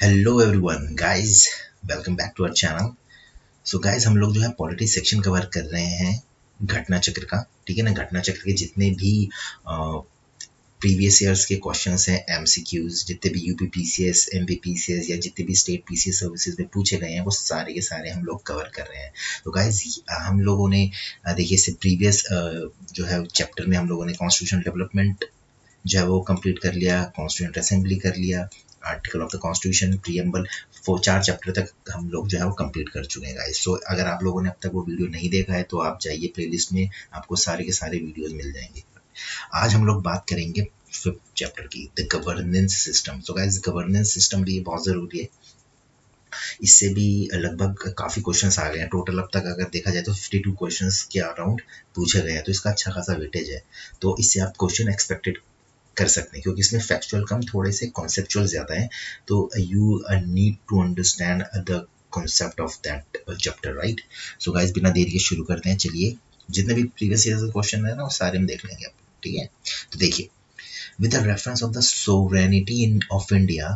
Hello everyone guys, welcome back to our channel. So guys, हम लोग जो है पॉलिटिक्स सेक्शन कवर कर रहे हैं घटना चक्र का। ठीक है ना। घटना चक्र के जितने भी प्रीवियस ईयर्स के क्वेश्चंस हैं, एमसीक्यूज, जितने भी यूपी पीसीएस, एमपी पीसीएस या जितने भी स्टेट पीसीएस सर्विसेज में पूछे गए हैं, वो सारे के सारे हम लोग कवर कर रहे हैं। तो गाइस, हम लोगों ने देखिए इससे प्रीवियस जो है चैप्टर में हम लोगों ने कॉन्स्टिट्यूशन डेवलपमेंट जो है वो कंप्लीट कर लिया, कॉन्स्टिट्यूंट असेंबली कर लिया, article of the constitution, preamble, 4 chapter तक हम लोग जो है वो कंप्लीट कर चुके हैं गाइस। सो अगर आप लोगों ने अब तक वो वीडियो नहीं देखा है तो आप जाइए प्लेलिस्ट में, आपको सारे के सारे वीडियोस मिल जाएंगे। आज हम लोग बात करेंगे 5th चैप्टर की, द गवर्नेंस सिस्टम। तो गाइस, गवर्नेंस सिस्टम भी बहुत ज़रूरी है। इससे भी लगभग काफ़ी क्वेश्चंस आ गए हैं। टोटल अब तक अगर देखा जाए तो 52 क्वेश्चंस के अराउंड पूछे गए हैं, तो इसका अच्छा खासा वेटेज है। तो इससे आप क्वेश्चन एक्सपेक्टेड कर सकते हैं, क्योंकि इसमें फैक्चुअल कम, थोड़े से कॉन्सेप्चुअल ज़्यादा हैं। तो you need to understand the concept of that chapter, right. So guys, बिना देरी के शुरू करते हैं। चलिए, जितने भी प्रीवियस ईयर के क्वेश्चन है ना, वो सारे हम देख लेंगे अब। ठीक है, तो देखिए, with the reference of the sovereignty of India,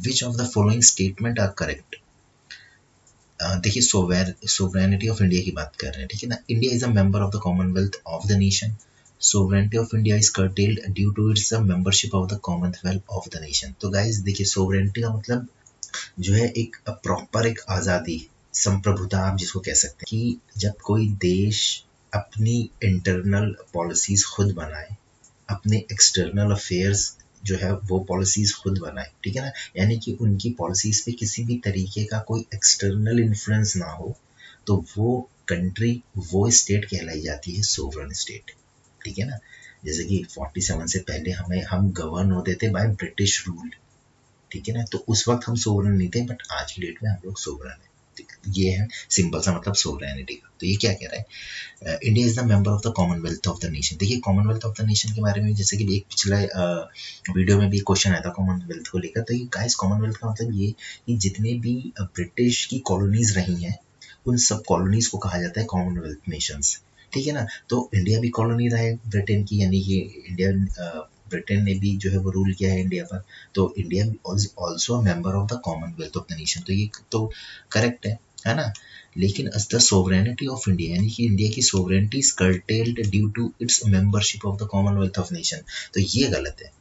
which of the following statement are correct? देखिए, सोवरेनिटी ऑफ इंडिया की बात कर रहे हैं। ठीक है ना। India is a member of the Commonwealth of the nation. Sovereignty of India is curtailed due to its membership of the Commonwealth of the nation. तो गाइस देखिए, सोवरेनिटी का मतलब जो है एक प्रॉपर एक आज़ादी, संप्रभुता आप जिसको कह सकते हैं, कि जब कोई देश अपनी इंटरनल पॉलिसीज खुद बनाए, अपने एक्सटर्नल अफेयर्स जो है वो पॉलिसीज खुद बनाए। ठीक है ना। यानी कि उनकी पॉलिसीज पे किसी भी तरीके का कोई एक्सटर्नल इन्फ्लुएंस ना हो, तो वो कंट्री, वो स्टेट कहलाई जाती है सोवरन स्टेट। ठीक है ना। जैसे कि 47 से पहले हम गवर्न होते थे बाय ब्रिटिश रूल। ठीक है ना। तो उस वक्त हम सोवरन नहीं थे, बट आज की डेट में हम लोग सोवरन है। ये है सिंपल सा मतलब सोवरेनिटी का। तो ये क्या कह रहा है, India is the member of the Commonwealth of the nation. देखिए, कॉमनवेल्थ ऑफ द नेशन के बारे में जैसे कि एक पिछला वीडियो में भी क्वेश्चन आया था कॉमनवेल्थ को लेकर। तो ये गाइस, कॉमनवेल्थ का मतलब ये कि जितने भी ब्रिटिश की कॉलोनीज रही हैं, उन सब कॉलोनीज को कहा जाता है कॉमनवेल्थ नेशंस। ठीक है ना। तो इंडिया भी कॉलोनी रहा है ब्रिटेन की, यानी कि इंडियन ब्रिटेन ने भी जो है वो रूल किया है इंडिया पर। तो India also member of the Commonwealth of the nation. तो ये तो करेक्ट है ना। लेकिन द सोवरेनिटी ऑफ इंडिया, यानी कि इंडिया की sovereignty is curtailed due to its membership of the Commonwealth of Nation. तो ये गलत है।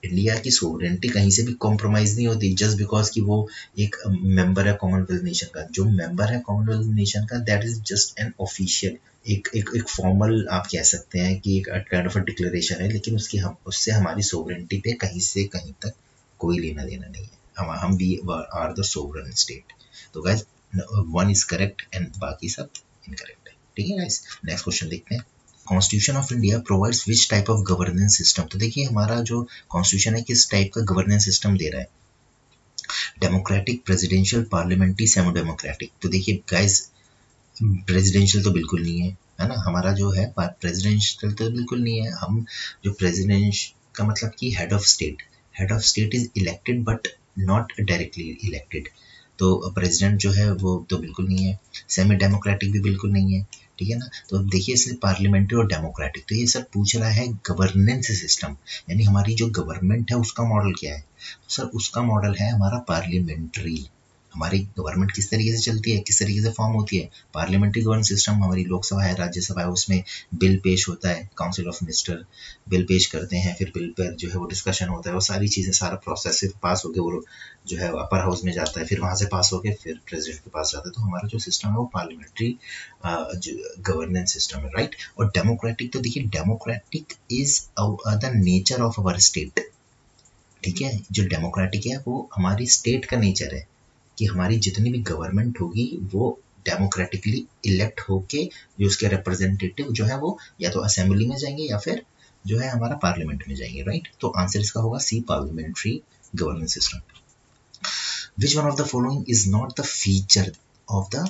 इंडिया की सोवरेनिटी कहीं से भी कॉम्प्रोमाइज नहीं होती जस्ट बिकॉज कि वो एक मेंबर है कॉमनवेल्थ नेशन का। जो मेंबर है कॉमनवेल्थ नेशन का, that is just an official, एक फॉर्मल आप कह सकते हैं कि एक काइंड ऑफ अ डिक्लेरेशन है, लेकिन उससे हमारी सोवरेनिटी पे कहीं से कहीं तक कोई लेना देना नहीं है। हम भी आर द सोवरन स्टेट। तो guys, one is correct and बाकी सब इनकरेक्ट है। ठीक है गाइस, नेक्स्ट क्वेश्चन देखते हैं। Constitution of India provides which type of governance system. तो देखिए, हमारा जो कॉन्स्टिट्यूशन है किस टाइप का गवर्नेंस सिस्टम दे रहा है, democratic, presidential, parliamentary, semi democratic. तो देखिए गाइस, प्रेसिडेंशियल तो बिल्कुल नहीं है ना। हमारा जो है प्रेसिडेंशियल तो बिल्कुल नहीं है। हम जो प्रेसिडेंट का मतलब कि head of state is elected but not directly elected. तो प्रेसिडेंट जो है वो तो बिल्कुल नहीं है। सेमी डेमोक्रेटिक भी बिल्कुल नहीं है। ठीक है ना। तो अब देखिए, इसमें पार्लियामेंट्री और डेमोक्रेटिक, तो ये सब पूछ रहा है गवर्नेंस सिस्टम, यानी हमारी जो गवर्नमेंट है उसका मॉडल क्या है। तो सर, उसका मॉडल है हमारा पार्लियामेंट्री। हमारी गवर्नमेंट किस तरीके से चलती है, किस तरीके से फॉर्म होती है, पार्लियामेंट्री गवर्नेंस सिस्टम। हमारी लोकसभा है, राज्यसभा है, उसमें बिल पेश होता है, काउंसिल ऑफ मिनिस्टर बिल पेश करते हैं, फिर बिल पर जो है वो डिस्कशन होता है, वो सारी चीज़ें, सारा प्रोसेस फिर पास होकर वो जो है अपर हाउस में जाता है, फिर वहाँ से पास होकर फिर प्रेसिडेंट के पास जाता है। तो हमारा जो सिस्टम है वो पार्लियामेंट्री गवर्नेंस सिस्टम है, राइट। और डेमोक्रेटिक, तो देखिए, democratic is the nature of our state. ठीक है, जो डेमोक्रेटिक है वो हमारी स्टेट का नेचर है, कि हमारी जितनी भी गवर्नमेंट होगी वो डेमोक्रेटिकली इलेक्ट होके, जो उसके रिप्रेजेंटेटिव जो है वो या तो असेंबली में जाएंगे या फिर जो है हमारा पार्लियामेंट में जाएंगे, राइट। तो आंसर इसका होगा C, parliamentary governance system. Which one of the following is not the feature of the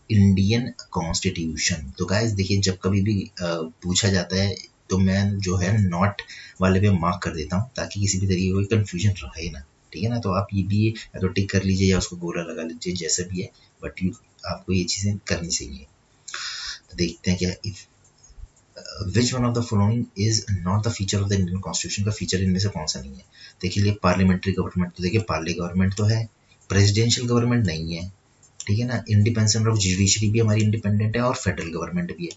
Indian constitution. तो गाइस देखिए, जब कभी भी पूछा जाता है तो मैं जो है नॉट वाले पे मार्क कर देता हूँ, ताकि किसी भी तरीके का कोई कंफ्यूजन रहे ना। ठीक है ना। तो आप ये भी या तो टिक कर लीजिए या उसको गोला लगा लीजिए, जैसा भी है, बट आपको ये चीज़ें करनी चाहिए। तो देखते हैं क्या, if which one of the following is not the feature of the Indian constitution. का फीचर इनमें से कौन सा नहीं है। देखिए, पार्लियामेंट्री गवर्नमेंट, तो देखिए पार्ली गवर्नमेंट तो है, प्रेसिडेंशियल गवर्नमेंट नहीं है, ठीक है ना। इंडिपेंडेंस ऑफ जुडिशरी भी हमारी इंडिपेंडेंट है और फेडरल गवर्नमेंट भी है।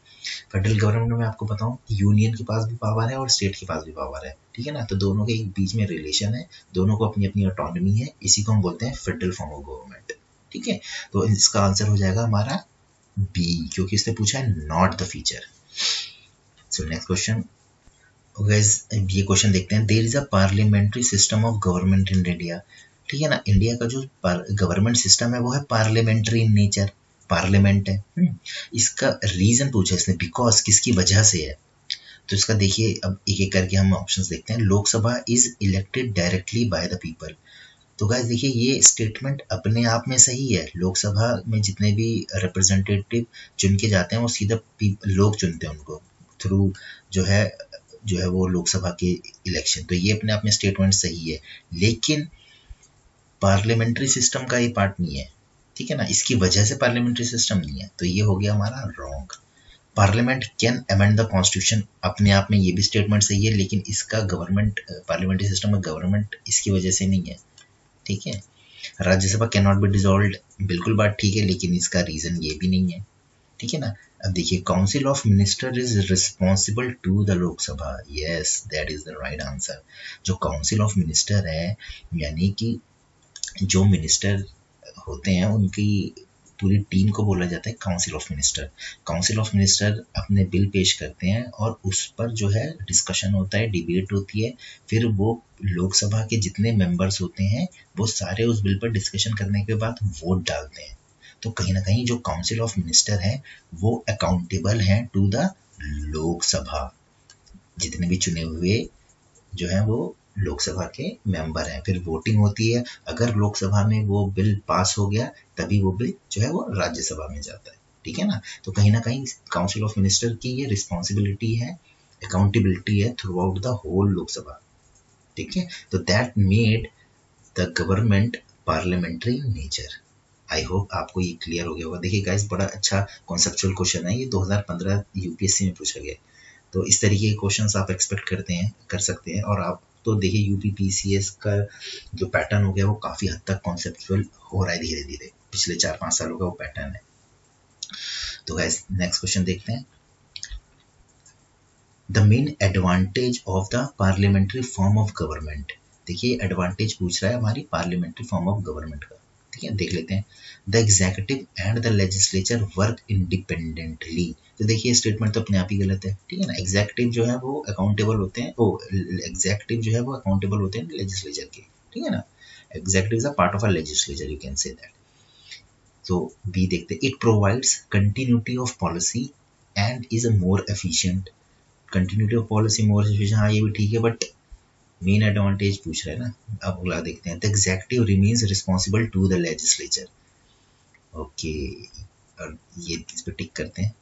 फेडरल गवर्नमेंट में आपको बताऊं यूनियन के पास भी पावर है और स्टेट के पास भी पावर है, ठीक है ना। तो दोनों के बीच में रिलेशन है, दोनों को अपनी अपनी ऑटोनॉमी है, इसी को हम बोलते हैं फेडरल फॉर्म ऑफ गवर्नमेंट, ठीक है। तो इसका आंसर हो जाएगा हमारा बी, क्योंकि इसने पूछा है not the feature. So next question guys, ये क्वेश्चन देखते हैं। There is a parliamentary system of government in India, ठीक है ना। इंडिया का जो गवर्नमेंट सिस्टम है वो है पार्लियामेंट्री इन नेचर, पार्लियामेंट है। इसका रीजन पूछा इसने, बिकॉज किसकी वजह से है। तो इसका देखिए, अब एक एक करके हम ऑप्शंस देखते हैं। Lok Sabha is elected directly by the people. तो गाइस देखिए, ये स्टेटमेंट अपने आप में सही है। लोकसभा में जितने भी रिप्रेजेंटेटिव चुन के जाते हैं वो सीधा लोग चुनते हैं उनको, थ्रू जो है वो लोकसभा के इलेक्शन। तो ये अपने आप में स्टेटमेंट सही है, लेकिन पार्लियामेंट्री सिस्टम का ये पार्ट नहीं है, ठीक है ना। इसकी वजह से पार्लियामेंट्री सिस्टम नहीं है, तो ये हो गया हमारा wrong. Parliament can amend the constitution, अपने आप में ये भी स्टेटमेंट सही है, लेकिन इसका गवर्नमेंट पार्लियामेंट्री सिस्टम में गवर्नमेंट इसकी वजह से नहीं है, ठीक है। Rajya Sabha can not be dissolved, बिल्कुल बात ठीक है, लेकिन इसका रीजन ये भी नहीं है, ठीक है ना। अब देखिए, council of minister is responsible to the Lok Sabha, yes that is the right answer. जो काउंसिल ऑफ मिनिस्टर है, यानी कि जो मिनिस्टर होते हैं उनकी पूरी टीम को बोला जाता है council of minister. Council of minister अपने बिल पेश करते हैं और उस पर जो है डिस्कशन होता है, डिबेट होती है, फिर वो लोकसभा के जितने मेंबर्स होते हैं वो सारे उस बिल पर डिस्कशन करने के बाद वोट डालते हैं। तो कहीं ना कहीं जो काउंसिल ऑफ मिनिस्टर है वो अकाउंटेबल हैं टू द लोकसभा। जितने भी चुने हुए जो है वो लोकसभा के मेंबर हैं, फिर वोटिंग होती है। अगर लोकसभा में वो बिल पास हो गया तभी वो बिल जो है वो राज्यसभा में जाता है, ठीक है ना। तो कहीं ना कहीं काउंसिल ऑफ मिनिस्टर की ये रिस्पॉन्सिबिलिटी है, अकाउंटेबिलिटी है throughout the whole Lok Sabha, ठीक है। तो that made the government parliamentary nature. I hope आपको ये क्लियर हो गया होगा। देखिए गाइस, बड़ा अच्छा कॉन्सेप्चुअल क्वेश्चन है ये, 2015 यूपीएससी में पूछा गया। तो इस तरीके के क्वेश्चंस आप एक्सपेक्ट कर सकते हैं। और आप तो देखिए, यूपीपीसीएस का जो पैटर्न हो गया वो काफ़ी हद तक कॉन्सेप्चुअल हो रहा है धीरे धीरे, पिछले 4-5 सालों का वो पैटर्न है। तो गाइस, नेक्स्ट क्वेश्चन देखते हैं। The main advantage of the parliamentary form of government. देखिए, एडवांटेज पूछ रहा है हमारी पार्लियामेंट्री फॉर्म ऑफ गवर्नमेंट का, ठीक है, देख लेते हैं। The executive and the legislature work independently. तो देखिए, स्टेटमेंट तो अपने आप ही गलत है, ठीक है ना। एग्जीक्यूटिव जो है वो अकाउंटेबल होते हैं, एग्जीक्यूटिव जो है वो अकाउंटेबल होते हैं लेजिस्लेचर के, ठीक है ना। Executive is a part of a legislature, you can say that. तो बी देखते हैं। It provides continuity of policy and is a more efficient. Continuity of policy more efficient, हाँ ये भी ठीक है, बट मेन एडवांटेज पूछ रहा है ना। अब अगला देखते हैं। The executive remains responsible to the legislature, okay, और ये इस पे टिक करते हैं।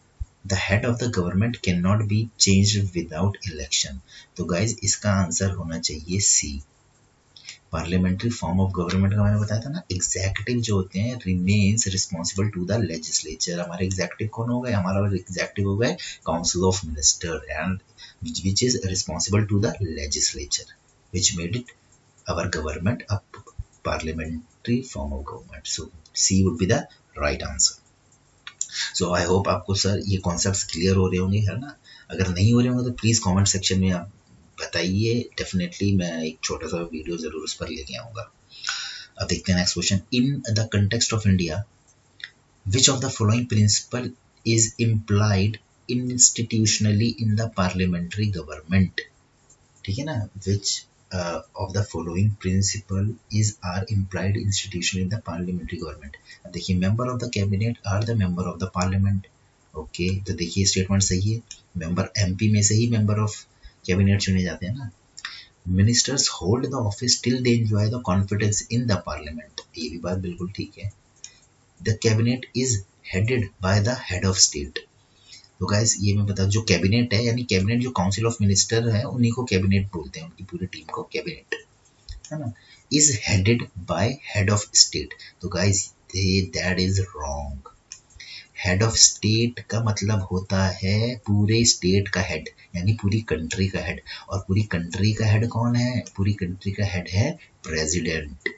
The head of the government cannot be changed without election. तो गाइज, इसका आंसर होना चाहिए C. Parliamentary form of government का मैंने बताया था ना, एग्जीक्यूटिव जो होते हैं remains responsible to the legislature. हमारे एग्जीक्यूटिव कौन हो गए, हमारा एग्जीक्यूटिव हो गए council of minister and which is responsible to the legislature, which made it our government a parliamentary form of government. So C would be the right answer. So I hope आपको sir ये concepts clear हो रहे होंगे, है ना। अगर नहीं हो रहे होंगे तो प्लीज़ कमेंट सेक्शन में आप बताइए, डेफिनेटली मैं एक छोटा सा वीडियो ज़रूर उस पर लेके आऊँगा। अब देखते हैं next question. In the context of India which of the following principle is implied institutionally in the parliamentary government, ठीक है ना। which of the following principle is are implied institutionally in the parliamentary government। अब देखिए, member of the cabinet are the member of the parliament, okay तो देखिए statement सही है, member MP में से ही मेंबर ऑफ कैबिनेट चुने जाते हैं ना। Ministers hold the office till they enjoy the confidence in the parliament, ये भी बात बिल्कुल ठीक है। The cabinet is headed by the head of state. तो गाइस, ये मैं बता, जो कैबिनेट है, यानी कैबिनेट जो काउंसिल ऑफ मिनिस्टर है उन्हीं को कैबिनेट बोलते हैं, उनकी पूरी टीम को कैबिनेट, है ना। Is headed by head of state. तो guys, that is wrong. Head of state का मतलब होता है पूरे स्टेट का हेड, यानी पूरी कंट्री का हेड। और पूरी कंट्री का हेड कौन है, पूरी कंट्री का हेड है प्रेसिडेंट,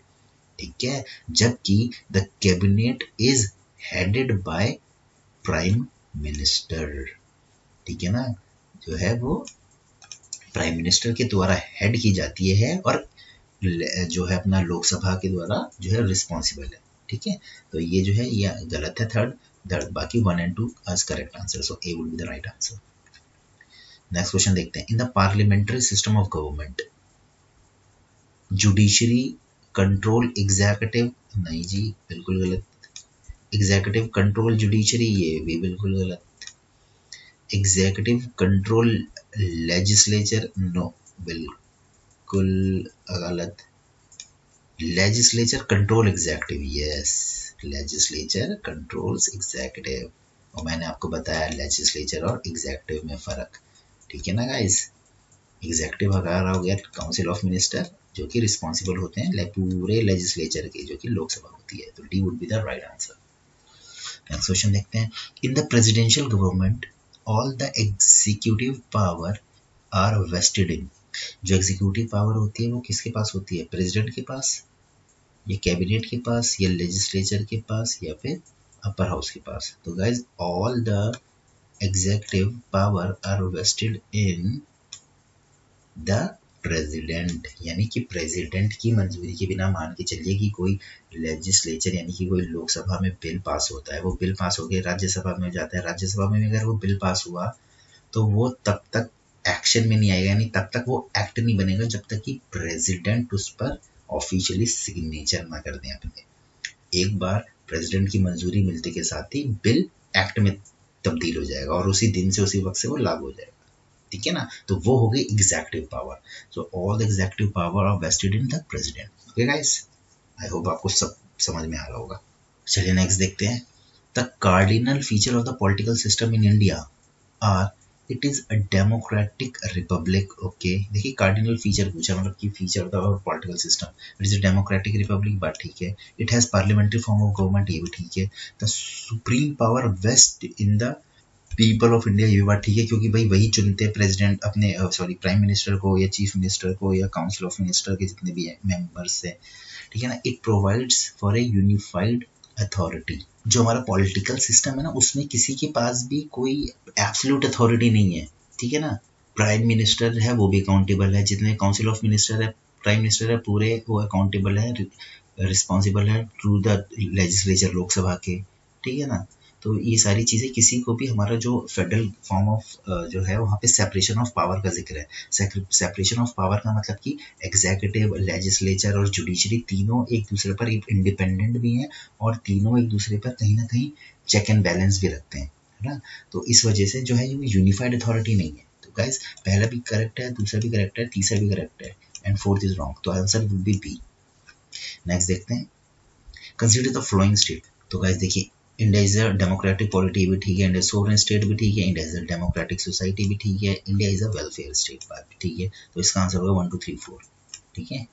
ठीक है, जबकि the cabinet is headed by prime minister. ठीक है ना, जो है वो प्राइम मिनिस्टर के द्वारा हेड की जाती है और जो है अपना लोकसभा के द्वारा जो है रिस्पॉन्सिबल है। ठीक है, तो ये जो है ये गलत है थर्ड, बाकी 1 and 2 as correct answer, so A would be the right answer. Next question देखते हैं, in the parliamentary system of government judiciary control executive, नहीं जी बिल्कुल गलत, एग्जीक्यूटिव कंट्रोल जुडिशरी, ये भी बिल्कुल गलत, एग्जीक्यूटिव कंट्रोल लेजिस्लेचर, नो बिल्कुल गलत, legislature control executive, yes legislature controls executive, और मैंने आपको बताया लेजिस्लेचर और एग्जीक्यूटिव में फर्क। ठीक है ना गाइस, एग्जीक्यूटिव हमारा हो गया काउंसिल ऑफ मिनिस्टर जो कि रिस्पॉन्सिबल होते हैं पूरे लेजिस्लेचर के, जो कि लोकसभा होती है, तो D would be the right answer. Next question देखते हैं, in the presidential government all the executive power are vested in, जो एग्जीक्यूटिव पावर होती है वो किसके पास होती है, प्रेसिडेंट के पास, या कैबिनेट के पास, या लेजिस्लेचर के पास, या फिर अपर हाउस के पास। तो guys all the executive power are vested in the president, यानी कि प्रेसिडेंट की मंजूरी के बिना मान के चलिए कि कोई लेजिस्लेचर यानी कि कोई लोकसभा में बिल पास होता है, वो बिल पास हो गया राज्यसभा में जाता है, राज्यसभा में अगर वो बिल पास हुआ तो वो तब तक एक्शन में नहीं आएगा, यानी तब तक वो एक्ट नहीं बनेगा जब तक कि प्रेसिडेंट उस पर ऑफिशियली सिग्नेचर ना कर दें अपने। एक बार प्रेसिडेंट की मंजूरी मिलते के साथ ही बिल एक्ट में तब्दील हो जाएगा और उसी दिन से उसी वक्त से वो लागू हो जाएगा। ठीक है ना, तो वो हो गई executive power, so all the executive power are vested in the president. Okay guys, I hope आपको सब समझ में आ रहा होगा। चलिए नेक्स्ट देखते हैं, the cardinal feature of the political system in India are it is a democratic republic. Okay, देखिए कार्डिनल फीचर पूछा, मतलब कि feature of the political system, it is a democratic republic, बात ठीक है, it has parliamentary form of government, ये भी ठीक है, the supreme power vest in the people of India, ये बात ठीक है, क्योंकि भाई वही चुनते हैं प्रेसिडेंट अपने प्राइम मिनिस्टर को या चीफ मिनिस्टर को या काउंसिल ऑफ मिनिस्टर के जितने भी मेंबर्स हैं। ठीक है ना, it provides for a unified authority, जो हमारा पॉलिटिकल सिस्टम है ना उसमें किसी के पास भी कोई एब्सोल्यूट अथॉरिटी नहीं है। ठीक है ना, प्राइम मिनिस्टर है वो भी अकाउंटेबल है, जितने काउंसिल ऑफ मिनिस्टर है प्राइम मिनिस्टर है पूरे वो अकाउंटेबल है, रिस्पॉन्सिबल है टू द लेजिस्लेचर लोकसभा के। ठीक है ना, तो ये सारी चीज़ें किसी को भी हमारा जो फेडरल फॉर्म ऑफ जो है वहाँ पे सेपरेशन ऑफ पावर का जिक्र है। सेपरेशन ऑफ पावर का मतलब कि एग्जीक्यूटिव, लेजिस्लेचर और जुडिशरी तीनों एक दूसरे पर इंडिपेंडेंट भी हैं और तीनों एक दूसरे पर कहीं ना कहीं चेक एंड बैलेंस भी रखते हैं, है ना। तो इस वजह से जो है ये यूनिफाइड अथॉरिटी नहीं है। तो गाइज पहला भी करेक्ट है, दूसरा भी करेक्ट है, तीसरा भी करेक्ट है एंड फोर्थ इज रॉन्ग, तो answer will be B. Next देखते हैं, कंसीडर द फ्लोइंग स्टेट। तो गाइज देखिए, India is a democratic polity भी ठीक है, इंडिया सोवरेन स्टेट भी ठीक है, India is a democratic society भी ठीक है, India is a welfare state बात भी ठीक है, तो इसका आंसर होगा 1 2 3 4। ठीक है,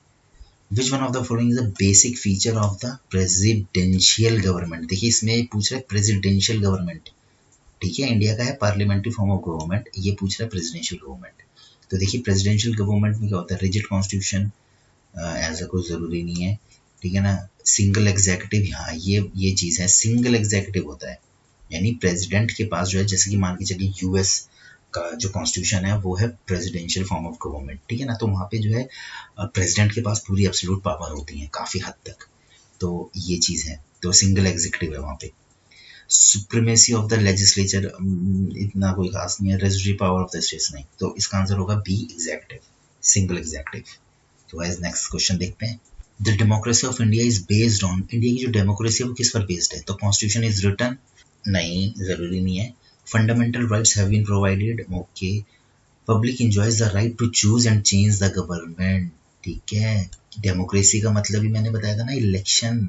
विच one of the following is a basic feature of the presidential government. देखिए इसमें पूछ रहा है प्रेसिडेंशियल गवर्नमेंट, ठीक है, इंडिया का है पार्लियामेंट्री फॉर्म ऑफ गवर्नमेंट, ये पूछ रहा है प्रेसिडेंशियल गवर्नमेंट। तो देखिए प्रेसिडेंशियल गवर्नमेंट में क्या होता है, रिजिड कॉन्स्टिट्यूशन, ऐसा कोई ज़रूरी नहीं है। ठीक है ना, सिंगल एग्जीक्यूटिव, हाँ ये चीज़ है, सिंगल एग्जीक्यूटिव होता है, यानी प्रेसिडेंट के पास जो है, जैसे कि मान के चलिए यूएस का जो कॉन्स्टिट्यूशन है वो है प्रेसिडेंशियल फॉर्म ऑफ गवर्नमेंट। ठीक है ना, तो वहाँ पे जो है प्रेसिडेंट के पास पूरी एब्सोल्यूट पावर होती है काफ़ी हद तक, तो ये चीज़ है, तो सिंगल एग्जीक्यूटिव है वहाँ पे। सुप्रीमेसी ऑफ द लेजिस्लेचर इतना कोई खास नहीं है, residuary power of the states नहीं, तो इसका आंसर होगा बी एग्जीक्यूटिव, सिंगल एग्जीक्यूटिव। तो गाइस नेक्स्ट क्वेश्चन देखते हैं, the democracy of India is based on, India की जो डेमोक्रेसी है वो किस पर बेस्ड है, तो कॉन्स्टिट्यूशन इज रिटन, नहीं जरूरी नहीं है, fundamental rights have been provided, okay, public enjoys the right to choose and change the government. ठीक है, डेमोक्रेसी का मतलब ही मैंने बताया था ना, इलेक्शन,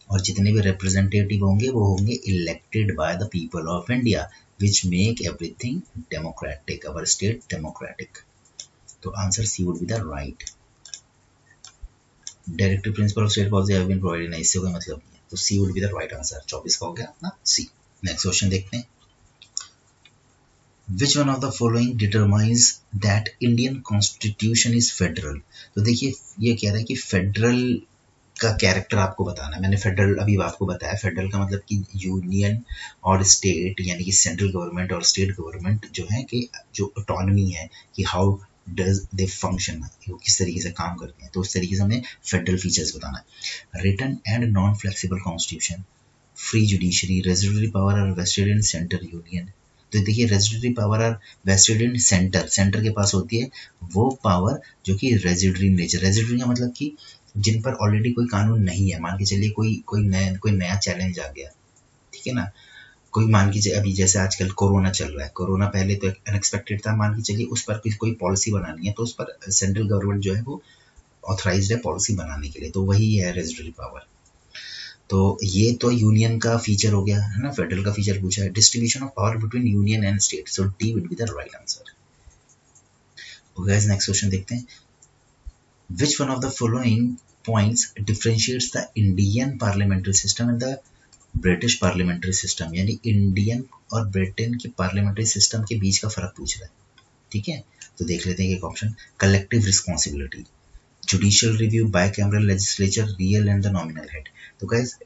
और जितने भी रिप्रेजेंटेटिव होंगे वो होंगे elected by the people of India, which make everything democratic, our state democratic. तो answer C would be the right. Directive principle of state policy have been provided, नहीं इससे कोई मतलब नहीं है, तो C would be the right answer. 24 का हो गया अपना सी। नेक्स्ट क्वेश्चन देखते हैं, विच one of the following determines that Indian constitution is federal. तो देखिए ये कह रहा है कि फेडरल का कैरेक्टर आपको बताना है। मैंने फेडरल अभी आपको बताया, फेडरल का मतलब कि यूनियन और स्टेट, यानी कि सेंट्रल गवर्नमेंट और स्टेट गवर्नमेंट जो है कि जो ऑटोनॉमी है कि हाउ डज दे फंक्शन, वो किस तरीके से काम करते हैं, तो उस तरीके से हमें फेडरल फीचर्स बताना है। Written and non flexible constitution, free judiciary, residuary power are vested in centre union. तो देखिए residuary power are vested in centre, centre के पास होती है वो पावर जो कि रेजिडरी नेचर, रेजिडरी का मतलब कि जिन पर ऑलरेडी कोई कानून नहीं है। मान के चलिए कोई नया चैलेंज आ गया, ठीक है ना, कोई मान के चलिए अभी जैसे आजकल कोरोना चल रहा है, कोरोना पहले तो अनएक्सपेक्टेड था, मान के चलिए उस पर कोई पॉलिसी बनानी है तो उस पर सेंट्रल गवर्नमेंट जो है वो ऑथराइज्ड है पॉलिसी बनाने के लिए, तो वही है रेजिडरी पावर। तो ये तो यूनियन का फीचर हो गया है ना, फेडरल का फीचर पूछा है। Distribution of power between union and state, so D would be the right answer. Guys next question देखते हैं। Which one of the following points differentiates the Indian parliamentary system and the British parliamentary system? यानी Indian और Britain के parliamentary system के बीच का फर्क पूछ रहा है, ठीक है। तो देख लेते हैं एक option, collective responsibility, judicial review, bicameral legislature, real and the nominal head. तो गाइस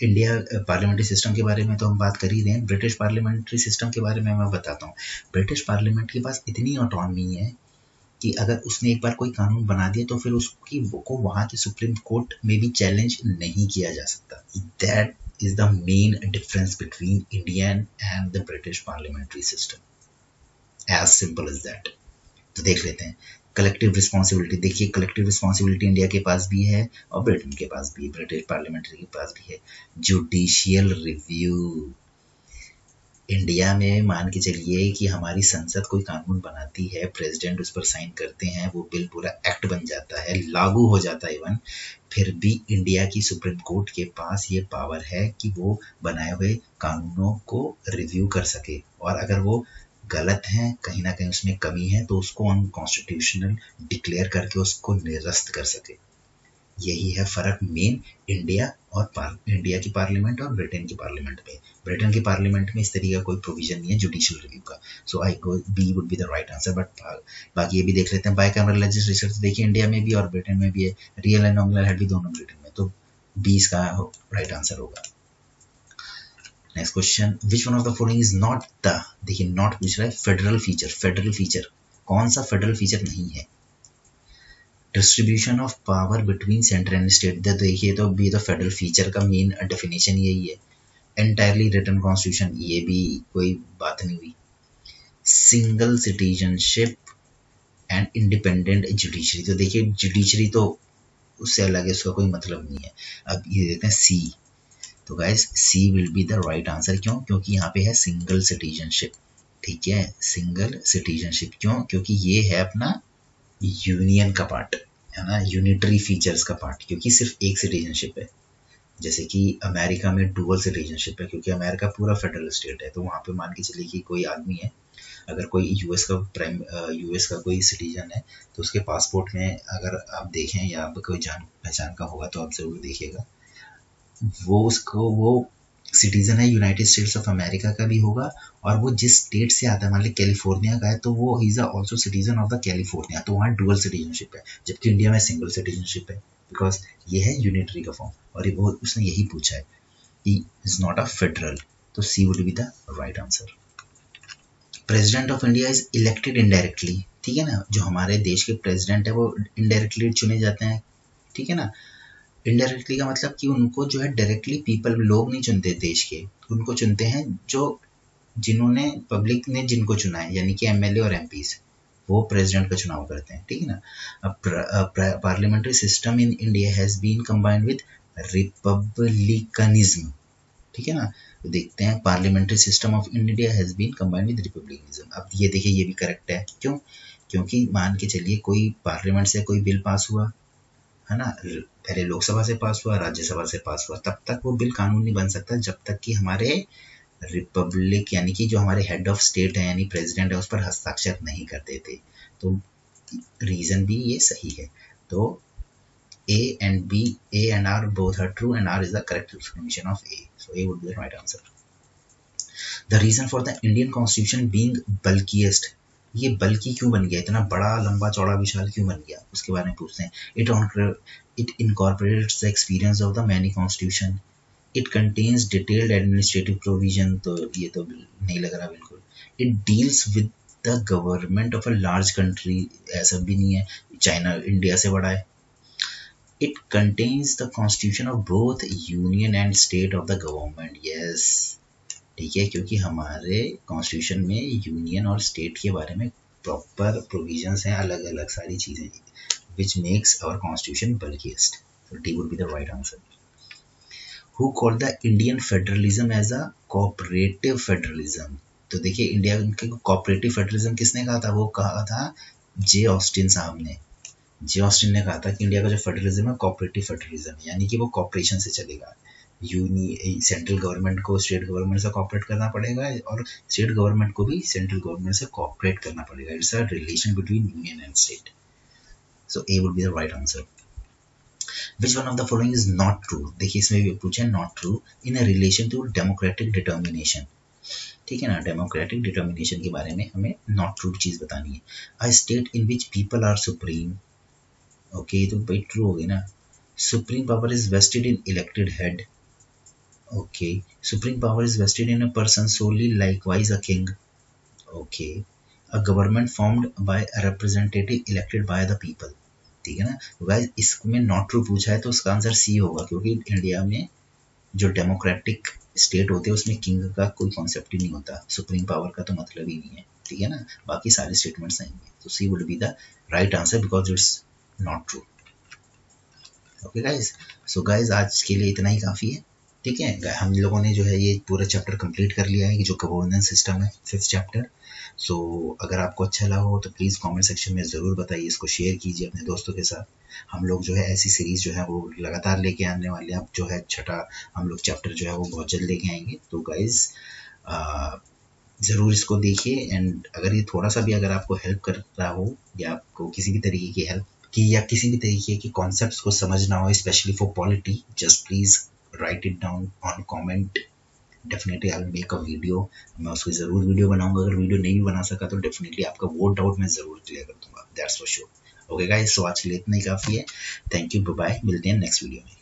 इंडिया पार्लियामेंट्री सिस्टम के बारे में तो हम बात कर ही रहे हैं, ब्रिटिश पार्लियामेंट्री सिस्टम के बारे में मैं बताता हूँ। ब्रिटिश पार्लियामेंट के पास इतनी ऑटोनॉमी है कि अगर उसने एक बार कोई कानून बना दिया तो फिर उसकी को वहां के सुप्रीम कोर्ट में भी चैलेंज नहीं किया जा सकता। That is the main difference between Indian and the British parliamentary system, as simple as that. तो देख लेते हैं कलेक्टिव रिस्पॉन्सिबिलिटी। देखिए कलेक्टिव रिस्पॉन्सिबिलिटी इंडिया के पास भी है और ब्रिटेन के पास भी है, ब्रिटिश पार्लियामेंट्री के पास भी है। जुडिशियल रिव्यू, इंडिया में मान के चलिए कि हमारी संसद कोई कानून बनाती है, प्रेसिडेंट उस पर साइन करते हैं, वो बिल पूरा एक्ट बन जाता है, लागू हो जाता है इवन, फिर भी इंडिया की सुप्रीम कोर्ट के पास ये पावर है कि वो बनाए हुए कानूनों को रिव्यू कर सके, और अगर वो गलत हैं, कहीं ना कहीं उसमें कमी है, तो उसको अनकॉन्स्टिट्यूशनल डिक्लेयर करके उसको निरस्त कर सके। यही है फर्क मेन इंडिया इंडिया की पार्लियामेंट और ब्रिटेन की पार्लियामेंट में। ब्रिटेन की पार्लियामेंट में इस तरीके का कोई प्रोविजन नहीं है जुडिशियल रिव्यू का, so I go B would be the right answer. But बाकी ये भी देख लेते हैं, बाय कैमरल लेजिस्लेचर तो देखिए इंडिया में भी और ब्रिटेन में भी है, रियल एंड नॉमिनल हेड भी दोनों ब्रिटेन में, तो 20 का राइट आंसर होगा। Next question, which one of the following is not the, देखिए नॉट पूछ रहा है फेडरल फीचर, फेडरल फीचर कौन सा फेडरल फीचर नहीं है? Distribution of power between centre and state, देखिए तो भी तो फेडरल फीचर का मेन डेफिनेशन यही है। एंटायरली रिटन कॉन्स्टिट्यूशन, ये भी कोई बात नहीं हुई। Single citizenship and independent judiciary, तो देखिए जुडिशरी तो उससे अलग है, उसका कोई मतलब नहीं है। अब ये देते हैं सी, तो guys C will be the right answer. क्यों? क्योंकि यहाँ पे है सिंगल सिटीजनशिप, ठीक है, सिंगल सिटीजनशिप। क्यों? क्योंकि ये है अपना यूनियन का पार्ट, है ना, यूनिटरी फीचर्स का पार्ट, क्योंकि सिर्फ एक सिटीजनशिप है। जैसे कि अमेरिका में डुअल सिटीजनशिप है, क्योंकि अमेरिका पूरा फेडरल स्टेट है, तो वहाँ पे मान के चलिए कि कोई आदमी है, अगर कोई यूएस का कोई सिटीजन है, तो उसके पासपोर्ट में अगर आप देखें या आप कोई जान पहचान का होगा तो आप जरूर देखिएगा, वो सिटीजन है यूनाइटेड स्टेट्स ऑफ अमेरिका का भी होगा, और वो जिस स्टेट से आता है, मान ली कैलिफोर्निया का है, तो वो is also citizen of the California, तो वहाँ डुअल सिटीजनशिप है। जबकि इंडिया में सिंगल सिटीजनशिप है, बिकॉज ये है यूनिटरी का फॉर्म, और वो उसने यही पूछा है कि इज नॉट अ फेडरल, तो C would be the right answer. President of India is elected indirectly, ठीक है ना, जो हमारे देश के प्रेसिडेंट है वो इनडायरेक्टली चुने जाते हैं, ठीक है ना। इनडायरेक्टली का मतलब कि उनको जो है डायरेक्टली लोग नहीं चुनते देश के, उनको चुनते हैं जो जिन्होंने पब्लिक ने जिनको चुना है, यानी कि एमएलए और एमपीज, वो प्रेसिडेंट का चुनाव करते हैं, ठीक है ना। अब parliamentary system in India has been combined with republicanism, ठीक है ना। तो देखते हैं parliamentary system of India has been combined with republicanism. अब ये देखिए ये भी करेक्ट है, क्यों? क्योंकि मान के चलिए कोई पार्लियामेंट से कोई बिल पास हुआ, है ना, पहले लोकसभा से पास हुआ, राज्यसभा से पास हुआ, तब तक वो बिल कानून नहीं बन सकता जब तक कि हमारे रिपब्लिक यानी कि जो हमारे हेड ऑफ स्टेट है यानी प्रेसिडेंट है उस पर हस्ताक्षर नहीं कर देते। तो रीजन भी ये सही है। तो A and B, A and R both are true, and R is the correct explanation of A. So A would be the right answer. The reason for the Indian Constitution being bulkiest, ये बल्कि क्यों बन गया, इतना बड़ा लंबा चौड़ा विशाल क्यों बन गया, उसके बारे में पूछते हैं। It incorporates the experience of the many constitution, it contains detailed administrative provision, तो ये तो नहीं लग रहा बिल्कुल। It deals with the government of a large country, ऐसा भी नहीं है, चाइना इंडिया से बड़ा है। It contains the constitution of both union and state of the government, yes ठीक है, क्योंकि हमारे कॉन्स्टिट्यूशन में यूनियन और स्टेट के बारे में प्रॉपर प्रोविजंस हैं, अलग अलग सारी चीजें, which makes our constitution bulkiest. So D would be the right answer. Who called the Indian federalism as a cooperative federalism? तो देखिए इंडिया के कोऑपरेटिव फेडरलिज्म किसने कहा था, वो कहा था जे ऑस्टिन साहब ने। जे ऑस्टिन ने कहा था कि इंडिया का जो फेडरलिज्म है कोऑपरेटिव फेडरलिज्म, यानी कि वो कॉपरेशन से चलेगा। सेंट्रल गवर्नमेंट को स्टेट गवर्नमेंट से कॉपरेट करना पड़ेगा और स्टेट गवर्नमेंट को भी सेंट्रल गवर्नमेंट से कॉपरेट करना पड़ेगा। It's a relation between union and state. So A would be the right answer. Which one of the following is not true, देखिए इसमें भी पूछा not true in relation to democratic determination, ठीक है ना, डेमोक्रेटिक डिटर्मिनेशन के बारे में हमें नॉट ट्रू चीज बतानी है। A state in which people are supreme, okay ये तो भाई ट्रू हो गई ना। Supreme power is vested in elected head, okay, supreme power is vested in a person solely, likewise a king, okay, a government formed by a representative elected by the people, ठीक है ना। Guys इसमें not true पूछा है तो उसका answer C होगा, क्योंकि इंडिया में जो डेमोक्रेटिक स्टेट होते हैं उसमें किंग का कोई कॉन्सेप्ट ही नहीं होता, सुप्रीम पावर का तो मतलब ही नहीं है, ठीक है ना। बाकी सारे स्टेटमेंट्स आएंगे, तो C would be the right answer because it's not true. Okay guys, so guys आज के लिए इतना ही काफ़ी है, ठीक है। हम लोगों ने जो है ये पूरा चैप्टर कंप्लीट कर लिया है, जो गवर्नेंस सिस्टम है 5th चैप्टर। सो अगर आपको अच्छा लगा हो तो प्लीज़ कमेंट सेक्शन में ज़रूर बताइए, इसको शेयर कीजिए अपने दोस्तों के साथ। हम लोग जो है ऐसी सीरीज़ जो है वो लगातार लेके आने वाले हैं। अब जो है छठा हम लोग चैप्टर जो है वो बहुत जल्द लेके आएंगे, तो गाइज ज़रूर इसको देखिए। एंड अगर ये थोड़ा सा भी अगर आपको हेल्प कर रहा हो या आपको किसी भी तरीके की हेल्प की या किसी भी तरीके के कॉन्सेप्ट्स को समझना हो, specially for polity, just please write it down on comment, definitely I'll make a video, मैं उसकी ज़रूर वीडियो बनाऊंगा। अगर वीडियो नहीं भी बना सका तो डेफिनेटली आपका वो डाउट मैं ज़रूर क्लियर कर दूंगा, that's for sure. Okay guys, so आज के लिए इतना ही काफ़ी है। थैंक यू, बाय बाय, मिलते हैं नेक्स्ट वीडियो में।